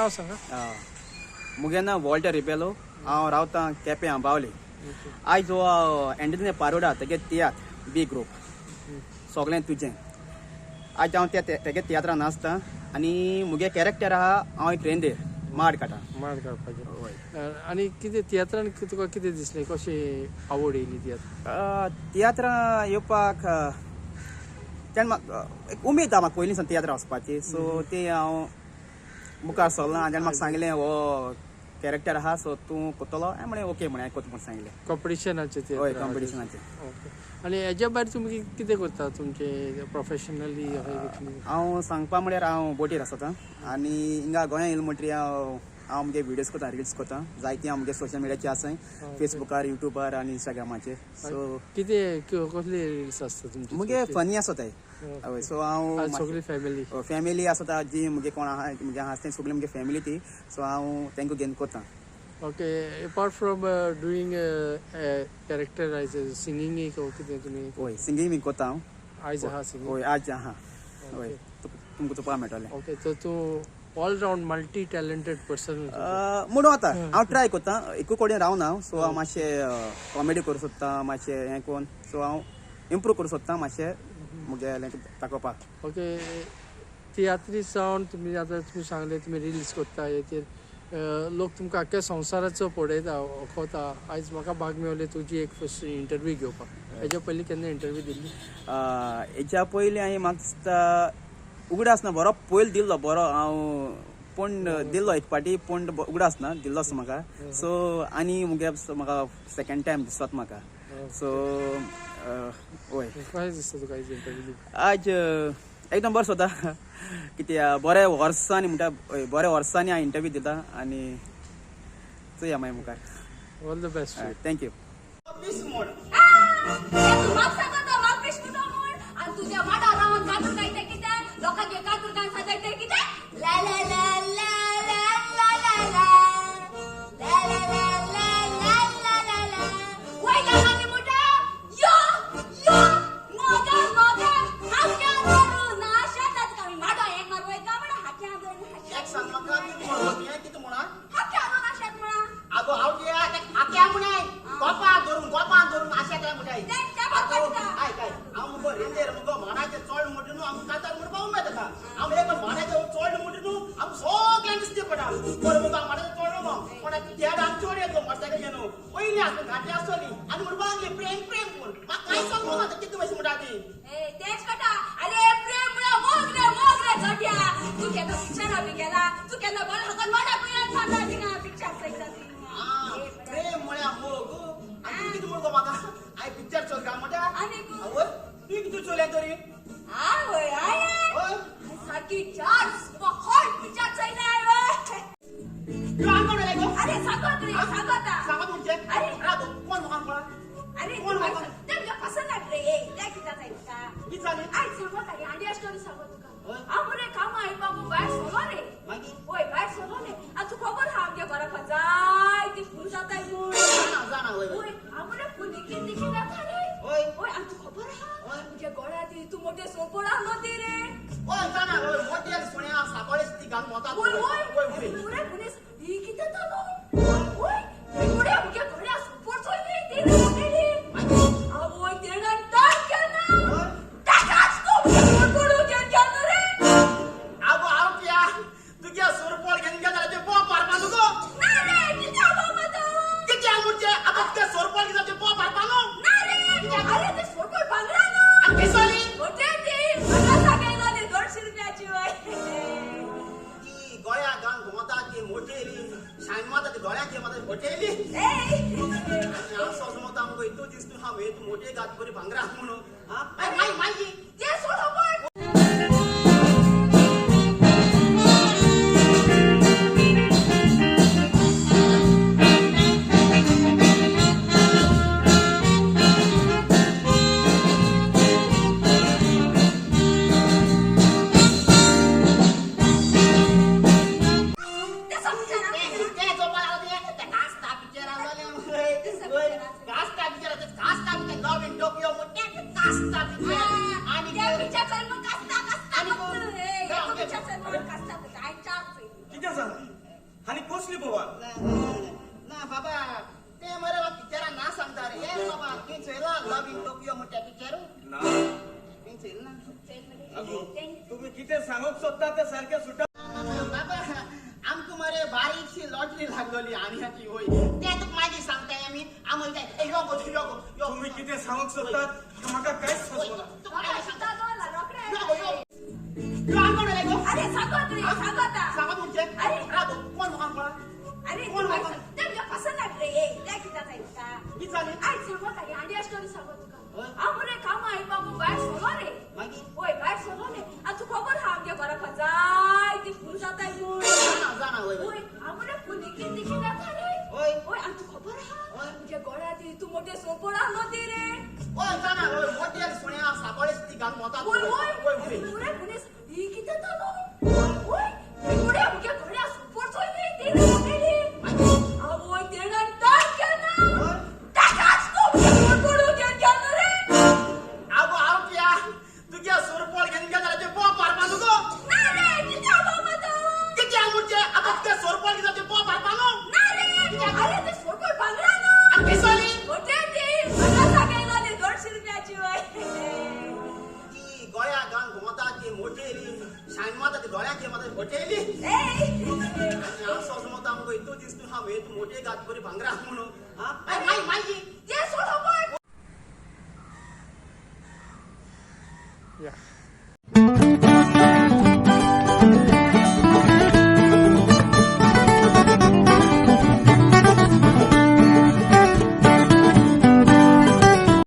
नाव सांगा. मुगे नाव Walter Rebelo. हांव रावता केपें आंबावले. आयज हो एंडने पारोडा तेगे तियात्र बी ग्रुप सगळें तुजें. आयज हांव तेगे तियात्रान नाचता आनी मुगे कॅरेक्टर आहा हांव एक रेंदेर माड काटा. माड काडपाचें. आनी कितें तियात्रान तुका कितें दिसलें, कशी आवड येयली तियात्र? तियात्र येवपाक तेन्ना म्हाका एक उमेद आहा म्हाका पयलींसान तियात्र वचपाची. सो ती हांव मुखार सरलो आनी म्हाका सांगलें हो कॅरेक्टर आहा सो तूं कोत्तलो. हांवें म्हणलें ओके म्हणलें कोत म्हूण सांगलें. कॉम्पिटिशनाचें? हय कॉम्पिटिशनाचें. ओके. आनी हेज्या भायर तुमी कितें करता तुमचे प्रोफेशनली? हांव सांगपा म्हळ्यार हांव बोटीर आसता आनी हिंगा गोंया येयलो म्हणटरी हांव मुगे विडियोज करता, रिल्स करता. जायती हांव मुगे सोशल मिडियाचेर आसाय, फेसबुकार, युट्यूबार आनी इंस्टाग्रामाचेर. सो कितें कसली रिल्स आसता तुमची? मुगे फनी आसताय. हय. सो हांव सगळी फॅमिली आसता जी मुगे कोण आहा मुगे आहा ते सगळी मुगे फॅमिली ती. सो हांव तेंका घेवन करता. Okay. Apart from doing characterise singing कितें तुमी? हय सिंगींग बी करता हांव. आयज आहा सिंगींग? हय आज आहा. हय तुमकां चोवपाक मेळटलें. ओके. तर तूं all round multi talented person म्हणून आता हांव ट्राय करता. एकू कडेन रावना हांव. सो हांव मातशें कॉमेडी करूं सोदता, मातशें हें कोन्न. सो हांव इम्प्रूव करूं सोदता मातशें मुगे दाखोवपाक. ओके. तियात्री सावन तुमी आतां तुमी सांगलें तुमी रिल्स करता, हेचेर लोक तुमकां आख्या संवसाराचो पळयता, वखोता. आयज म्हाका भाग मेवलें तुजी एक फर्स्ट इंटरव्यू घेवपाक. हेज्या पयलीं केन्ना इंटरव्यू दिल्ली? हेच्या पयलीं हांवें म्हाका दिसता उगडास ना बरो पयलो दिल्लो बरो हांव पूण दिल्लो एक पाटी पूण उगडास ना दिल्लो आसा म्हाका. सो आनी मुगे म्हाका सेकंड टायम दिसता म्हाका. सो हय. कशें दिसता तुका आयज इंटरव्यू? आज एकदम बरो सोदा कित्याक बऱ्या वर्सांनी म्हणटा बऱ्या वर्सांनी हांव इंटरव्यू दिता आनी चोया मागीर मुखार. All the best. थँक्यू. मोठे गात बरी भांगरा म्हणून किती कसली पवार ना बाबा ते मरे पिक्चरा ना सांगता रे ए बाबा की चेला लव इन टोकियो मोठ्या पिक्चर ना की चेल ना अगो तुम्ही किती सांगत सोदता ते सारखे सुटा बाबा आमक मरे बारीकशी लॉटरी लागलेली आणि ह्याची होय ते तुक माहिती सांगताय आम्ही आम्हाला काय ए योगो योगो तुम्ही किती सांगत सोदतात म्हाका काहीच समजला तुक काय सांगता सांगतोला रोकडे योगो योगो यो आंगण रे गो अरे सांगत रे सांगत सांगत म्हणजे अरे राबो कोण मुखान पळा अरे कोण कोण बाबा? तुझ्या पसंत रे ए त्या किता जायचा की चाले आई सांगत आहे आंडिया स्टोरी सांगत तुका होय. आमरे काम आहे बाबू बाय सोलो रे मागी होय बाय सोलो रे आ तू खबर हा आमच्या घरा खजाय ती फुल जाताय तू जाना होय होय आमरे फुल देखील जाता रे होय होय आ तू खबर हा होय. तुझ्या गळ्यात तू मोठे सोपड आणलो ते रे ओय जाना होय मोठी सोन्या सापळेच ती घाल मोता होय होय होय होय पुरे पुरे ही किती तालो होय पुरे आमच्या गळ्यात सोपड सोय ते रे मोठे रे होय ते ना टाक ना टाकाच तू सोपड घेऊन रे आगो आव किया तुझ्या सुरपोळ घेऊन गेला ते पो पार पानू गो नाही रे किती आबा मत किती आमुचे आता ते सुरपोळ घेऊन ते पो पार पानू नाही रे अरे ते सोपड बांगला ना आणि पिसोली मोठे ती मला सांगायला दे 200 रुपयाची वय ती गोळ्या गान घुमता ती मोठेली शाइन माता ती गोळ्या के माता मोठेली ए असं समजता मग इतो दिसतो हा वे तू मोठे गात बरी भांगरा म्हणून हा माई माई ते सोडो पण या